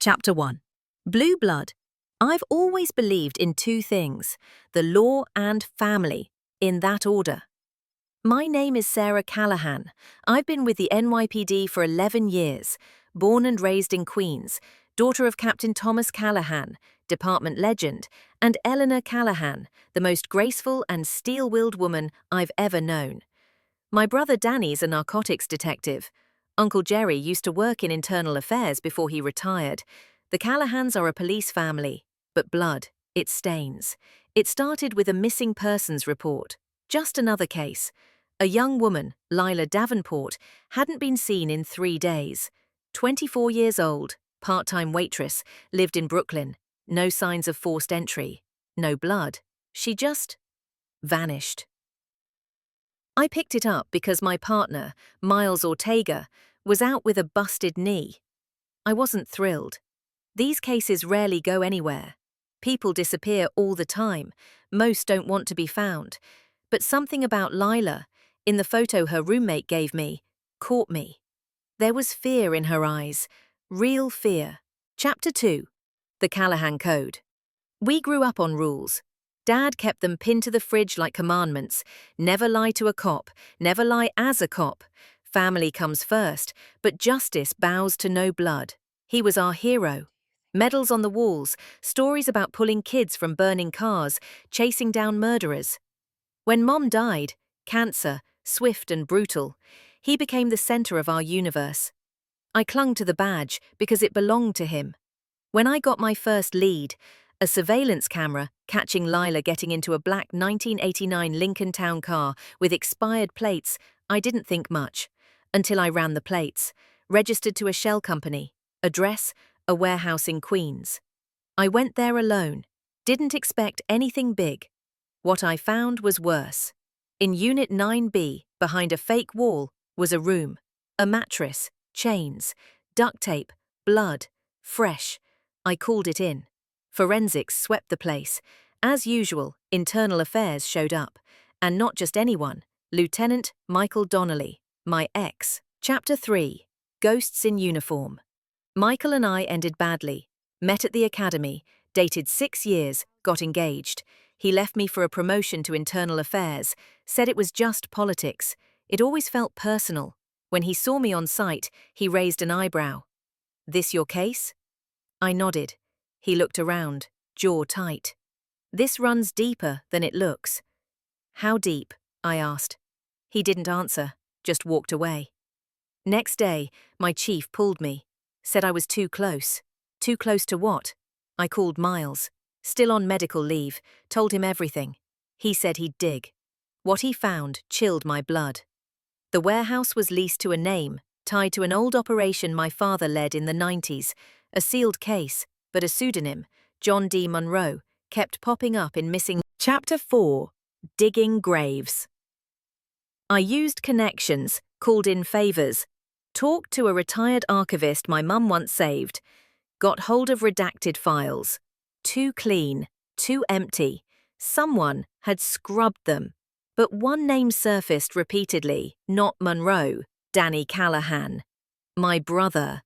Chapter 1. Blue Blood. I've always believed in two things, the law and family, in that order. My name is Sarah Callahan. I've been with the NYPD for 11 years, born and raised in Queens, daughter of Captain Thomas Callahan, department legend, and Eleanor Callahan, the most graceful and steel-willed woman I've ever known. My brother Danny's a narcotics detective. Uncle Jerry used to work in internal affairs before he retired. The Callahans are a police family, but blood, it stains. It started with a missing persons report. Just another case. A young woman, Lila Davenport, hadn't been seen in 3 days. 24 years old, part-time waitress, lived in Brooklyn. No signs of forced entry. No blood. She just vanished. I picked it up because my partner, Miles Ortega, was out with a busted knee. I wasn't thrilled. These cases rarely go anywhere. People disappear all the time. Most don't want to be found. But something about Lila, in the photo her roommate gave me, caught me. There was fear in her eyes. Real fear. Chapter 2. The Callahan Code. We grew up on rules. Dad kept them pinned to the fridge like commandments. Never lie to a cop. Never lie as a cop. Family comes first, but justice bows to no blood. He was our hero. Medals on the walls, stories about pulling kids from burning cars, chasing down murderers. When Mom died, cancer, swift and brutal, he became the center of our universe. I clung to the badge because it belonged to him. When I got my first lead, a surveillance camera catching Lila getting into a black 1989 Lincoln Town car with expired plates, I didn't think much, until I ran the plates, registered to a shell company, address, a warehouse in Queens. I went there alone, didn't expect anything big. What I found was worse. In Unit 9B, behind a fake wall, was a room, a mattress, chains, duct tape, blood, fresh. I called it in. Forensics swept the place. As usual, internal affairs showed up. And not just anyone, Lieutenant Michael Donnelly, my ex. Chapter 3. Ghosts in Uniform. Michael and I ended badly. Met at the academy, dated 6 years, got engaged. He left me for a promotion to internal affairs, said it was just politics. It always felt personal. When he saw me on site, he raised an eyebrow. "This your case?" I nodded. He looked around, jaw tight. "This runs deeper than it looks." "How deep?" I asked. He didn't answer, just walked away. Next day, my chief pulled me, said I was too close. Too close to what? I called Miles, still on medical leave, told him everything. He said he'd dig. What he found chilled my blood. The warehouse was leased to a name, tied to an old operation my father led in the 90s, a sealed case, but a pseudonym, John D. Monroe, kept popping up in missing. Chapter 4. Digging Graves. I used connections, called in favors, talked to a retired archivist my mum once saved, got hold of redacted files. Too clean, too empty. Someone had scrubbed them. But one name surfaced repeatedly, not Monroe, Danny Callahan. My brother.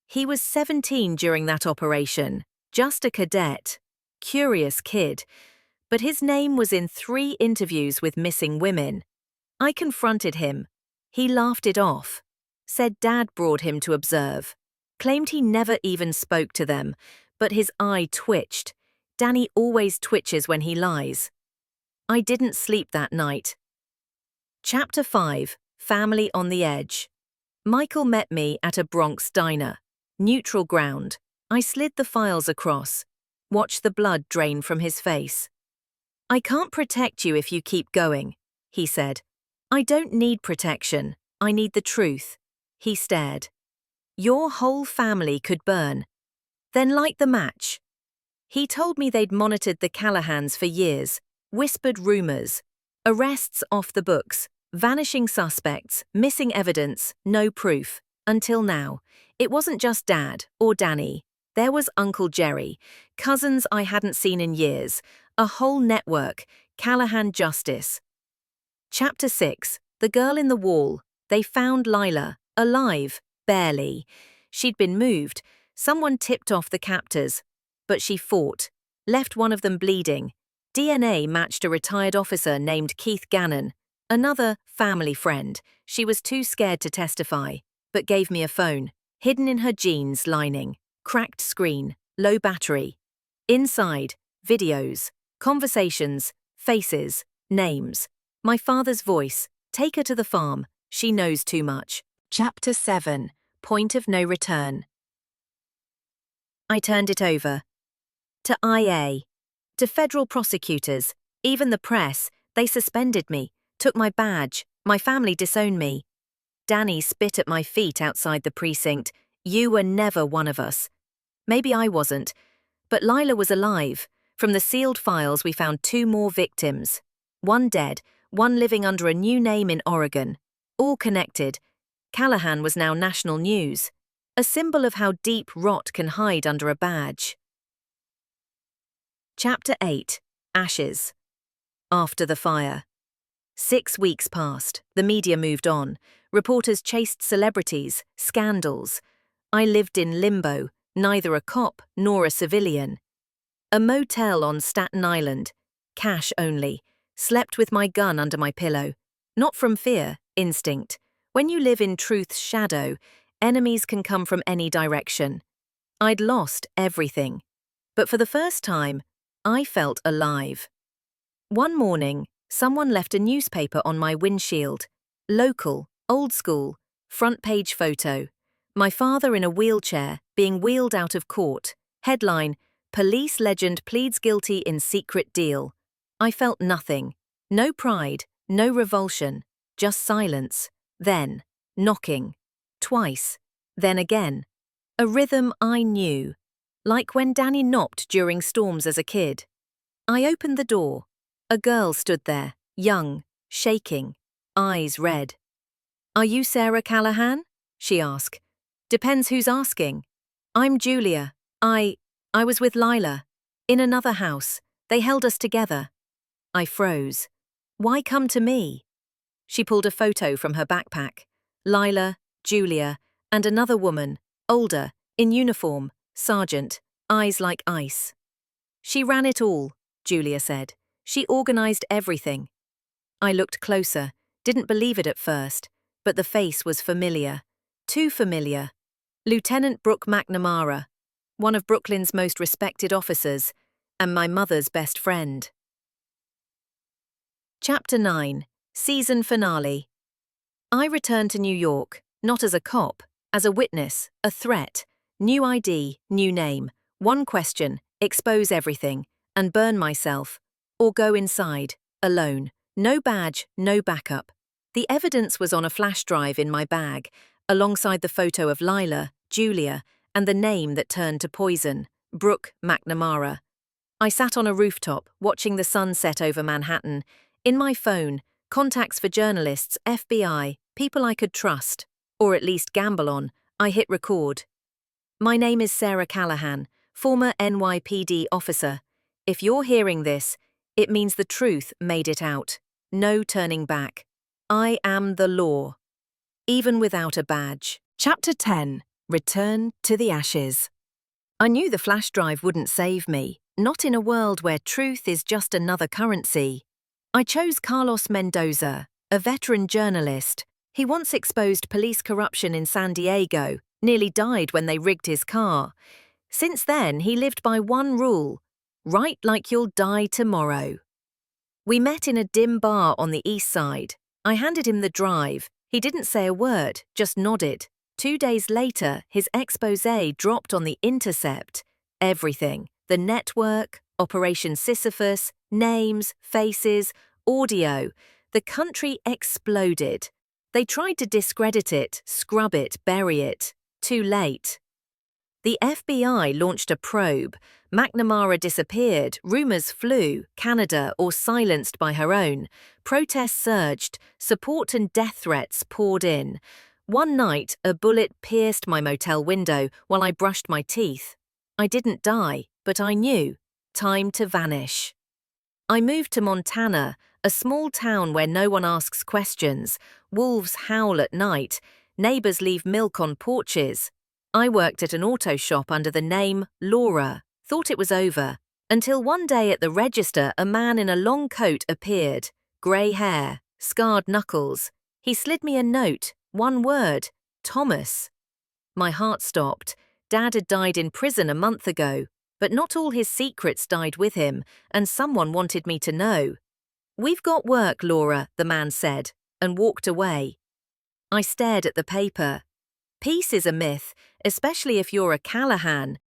He was 17 during that operation, just a cadet. Curious kid. But his name was in 3 interviews with missing women. I confronted him. He laughed it off. Said Dad brought him to observe. Claimed he never even spoke to them, but his eye twitched. Danny always twitches when he lies. I didn't sleep that night. Chapter 5. Family on the Edge. Michael met me at a Bronx diner. Neutral ground. I slid the files across. Watched the blood drain from his face. "I can't protect you if you keep going," he said. "I don't need protection. I need the truth." He stared. "Your whole family could burn. Then light the match." He told me they'd monitored the Callahans for years, whispered rumors, arrests off the books, vanishing suspects, missing evidence, no proof. Until now, it wasn't just Dad or Danny. There was Uncle Jerry, cousins I hadn't seen in years, a whole network, Callahan Justice. Chapter 6. The Girl in the Wall. They found Lila, alive, barely. She'd been moved, Someone tipped off the captors. But she fought, left one of them bleeding. DNA matched a retired officer named Keith Gannon, another family friend. She was too scared to testify, but gave me a phone, hidden in her jeans lining, cracked screen, low battery. Inside, videos, conversations, faces, names. My father's voice, take her to the farm, she knows too much. Chapter 7, Point of No Return. I turned it over. To IA. To federal prosecutors, even the press, they suspended me, took my badge, my family disowned me. Danny spit at my feet outside the precinct. You were never one of us. Maybe I wasn't, but Lila was alive. From the sealed files we found 2 more victims. One dead, one living under a new name in Oregon. All connected. Callahan was now national news. A symbol of how deep rot can hide under a badge. Chapter 8. Ashes. After the fire. 6 weeks passed. The media moved on. Reporters chased celebrities, scandals. I lived in limbo, neither a cop nor a civilian. A motel on Staten Island. Cash only. Slept with my gun under my pillow. Not from fear, instinct. When you live in truth's shadow, enemies can come from any direction. I'd lost everything. But for the first time, I felt alive. One morning, someone left a newspaper on my windshield. Local, old school, front page photo. My father in a wheelchair, being wheeled out of court. Headline, Police Legend Pleads Guilty in Secret Deal. I felt nothing. No pride, no revulsion, just silence. Then, knocking. Twice. Then again. A rhythm I knew. Like when Danny knocked during storms as a kid. I opened the door. A girl stood there, young, shaking, eyes red. Are you Sarah Callahan? She asked. Depends who's asking. I'm Julia. I was with Lila. In another house. They held us together. I froze. Why come to me? She pulled a photo from her backpack. Lila, Julia, and another woman, older, in uniform, sergeant, eyes like ice. She ran it all, Julia said. She organized everything. I looked closer, didn't believe it at first, but the face was familiar. Too familiar. Lieutenant Brooke McNamara, one of Brooklyn's most respected officers, and my mother's best friend. Chapter 9. Season Finale. I returned to New York, not as a cop, as a witness, a threat. New ID, new name. One question, expose everything, and burn myself. Or go inside, alone. No badge, no backup. The evidence was on a flash drive in my bag, alongside the photo of Lila, Julia, and the name that turned to poison, Brooke McNamara. I sat on a rooftop, watching the sun set over Manhattan. In my phone, contacts for journalists, FBI, people I could trust, or at least gamble on. I hit record. My name is Sarah Callahan, former NYPD officer. If you're hearing this, it means the truth made it out. No turning back. I am the law. Even without a badge. Chapter 10. Return to the ashes. I knew the flash drive wouldn't save me, not in a world where truth is just another currency. I chose Carlos Mendoza, a veteran journalist. He once exposed police corruption in San Diego, nearly died when they rigged his car. Since then, he lived by one rule: write like you'll die tomorrow. We met in a dim bar on the east side. I handed him the drive. He didn't say a word, just nodded. 2 days later, his exposé dropped on The Intercept. Everything. The network, Operation Sisyphus, names, faces, audio. The country exploded. They tried to discredit it, scrub it, bury it. Too late. The FBI launched a probe. McNamara disappeared, rumors flew, Canada or silenced by her own. Protests surged, support and death threats poured in. One night, a bullet pierced my motel window while I brushed my teeth. I didn't die, but I knew. Time to vanish. I moved to Montana, a small town where no one asks questions. Wolves howl at night. Neighbors leave milk on porches. I worked at an auto shop under the name Laura, thought it was over, until one day at the register a man in a long coat appeared, grey hair, scarred knuckles. He slid me a note, one word, Thomas. My heart stopped. Dad had died in prison a month ago, but not all his secrets died with him, and someone wanted me to know. "We've got work, Laura," the man said, and walked away. I stared at the paper. Peace is a myth, especially if you're a Callahan,